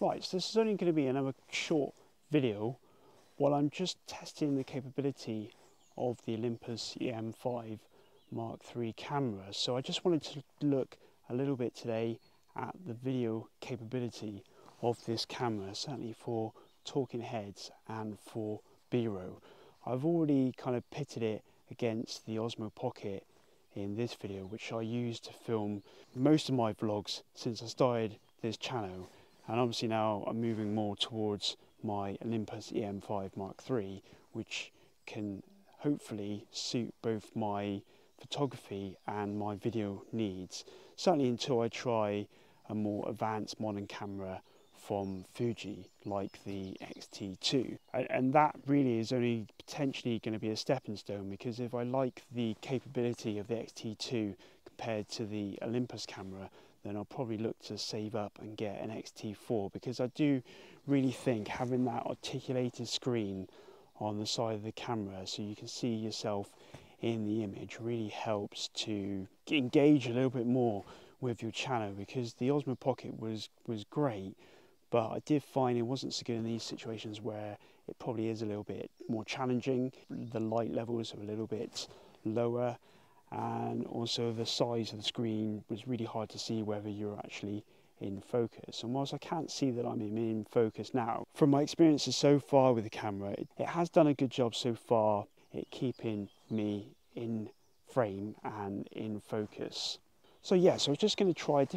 Right, so this is only going to be another short video while I'm just testing the capability of the Olympus EM5 Mark III camera. So I just wanted to look a little bit today at the video capability of this camera, certainly for talking heads and for B-roll. I've already kind of pitted it against the Osmo Pocket in this video, which I use to film most of my vlogs since I started this channel. And obviously now I'm moving more towards my Olympus EM5 Mark III, which can hopefully suit both my photography and my video needs, certainly until I try a more advanced modern camera from Fuji like the X-T2, and that really is only potentially going to be a stepping stone, because if I like the capability of the X-T2 compared to the Olympus camera, then I'll probably look to save up and get an X-T4, because I do really think having that articulated screen on the side of the camera so you can see yourself in the image really helps to engage a little bit more with your channel, because the Osmo Pocket was great, but I did find it wasn't so good in these situations where it probably is a little bit more challenging. The light levels are a little bit lower, and also the size of the screen was really hard to see whether you're actually in focus. And whilst I can't see that I'm in focus now, from my experiences so far with the camera, it has done a good job so far at keeping me in frame and in focus. So yeah, so I was just going to try a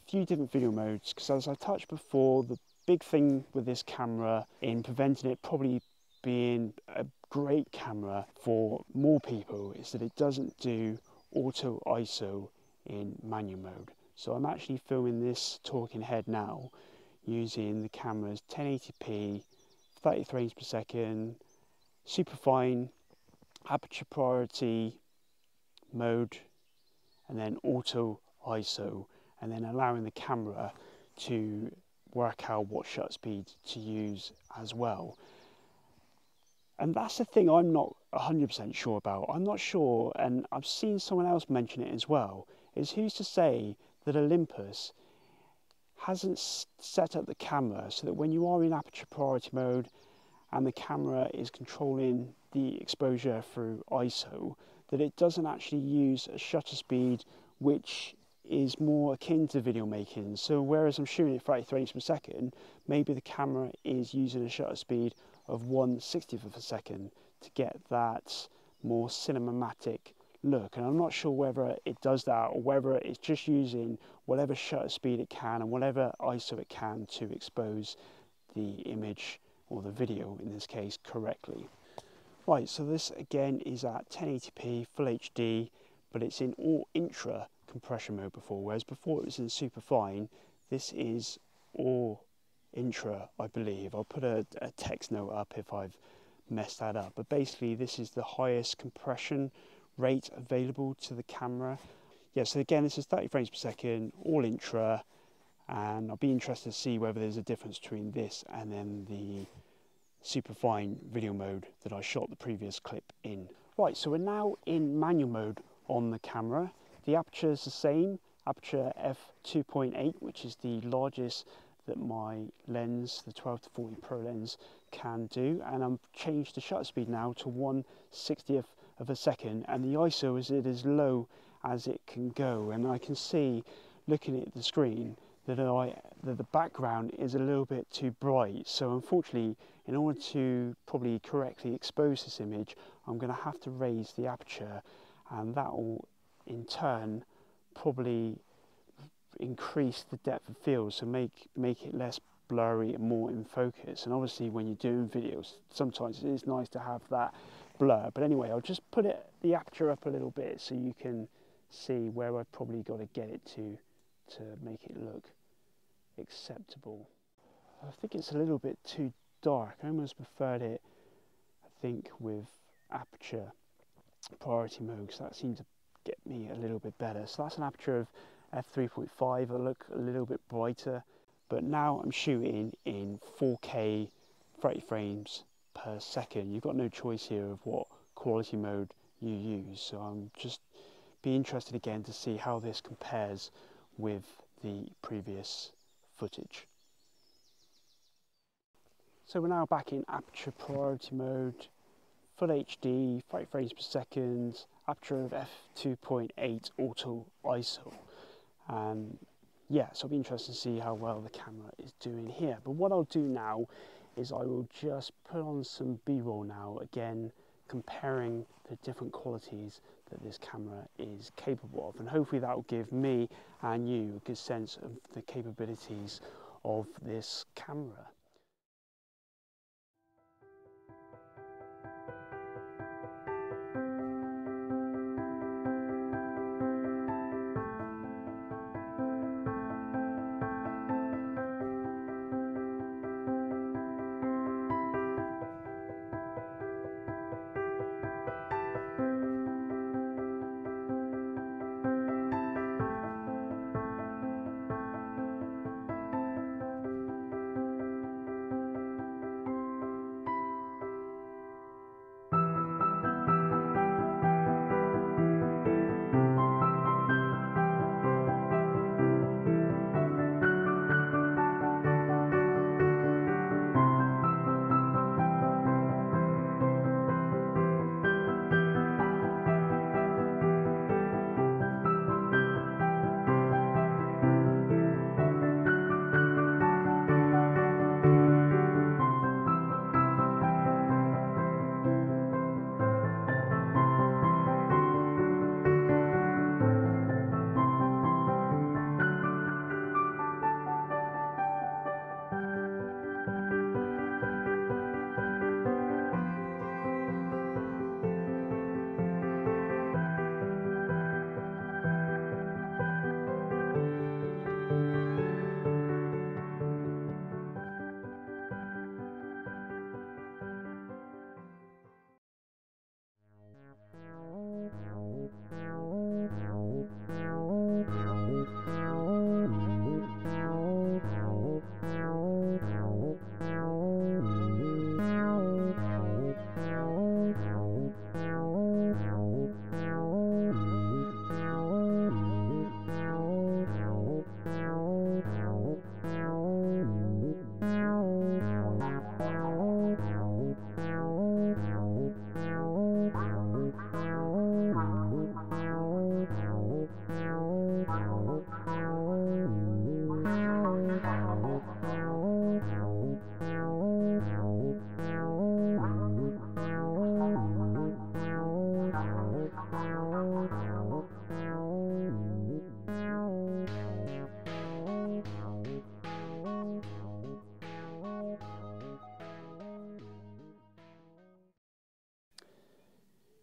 few different video modes, because as I touched before, the big thing with this camera in preventing it probably being a great camera for more people is that it doesn't do auto ISO in manual mode. So I'm actually filming this talking head now using the camera's 1080p, 30 frames per second, super fine, aperture priority mode, and then auto ISO, and then allowing the camera to work out what shutter speed to use as well. And that's the thing I'm not 100% sure about. I'm not sure, and I've seen someone else mention it as well, is who's to say that Olympus hasn't set up the camera so that when you are in aperture priority mode and the camera is controlling the exposure through ISO, that it doesn't actually use a shutter speed which is more akin to video making. So whereas I'm shooting at 30 frames per second, maybe the camera is using a shutter speed of 1/60th of a second to get that more cinematic look. And I'm not sure whether it does that or whether it's just using whatever shutter speed it can and whatever ISO it can to expose the image, or the video in this case, correctly. Right, so this again is at 1080p full HD, but it's in all intra compression mode before, whereas before it was in super fine. This is all intra, I believe. I'll put a text note up if I've messed that up, but basically this is the highest compression rate available to the camera. Yeah, so again this is 30 frames per second, all intra, and I'll be interested to see whether there's a difference between this and then the super fine video mode that I shot the previous clip in. Right, so we're now in manual mode on the camera. The aperture is the same, aperture f2.8, which is the largest that my lens, the 12-40 Pro lens, can do, and I've changed the shutter speed now to 1/60th of a second, and the ISO is as low as it can go. And I can see, looking at the screen, that the background is a little bit too bright. So unfortunately, in order to probably correctly expose this image, I'm going to have to raise the aperture, and that will in turn probably increase the depth of field, so make it less blurry and more in focus. And obviously when you're doing videos, sometimes it is nice to have that blur. But anyway, I'll just put the aperture up a little bit so you can see where I've probably got to get it to make it look acceptable. I think it's a little bit too dark. I almost preferred it, I think, with aperture priority mode, because that seemed to get me a little bit better. So that's an aperture of f3.5. I look a little bit brighter, but now I'm shooting in 4K 30 frames per second. You've got no choice here of what quality mode you use, so I'm just be interested again to see how this compares with the previous footage. So we're now back in aperture priority mode, full HD, 5 frames per second, aperture of f2.8 auto ISO. Yeah, so I'll be interested to see how well the camera is doing here. But what I'll do now is I will just put on some B-roll now, again comparing the different qualities that this camera is capable of, and hopefully that will give me and you a good sense of the capabilities of this camera.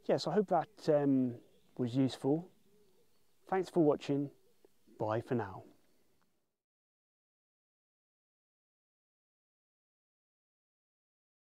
Yes, I hope that was useful. Thanks for watching. Bye for now.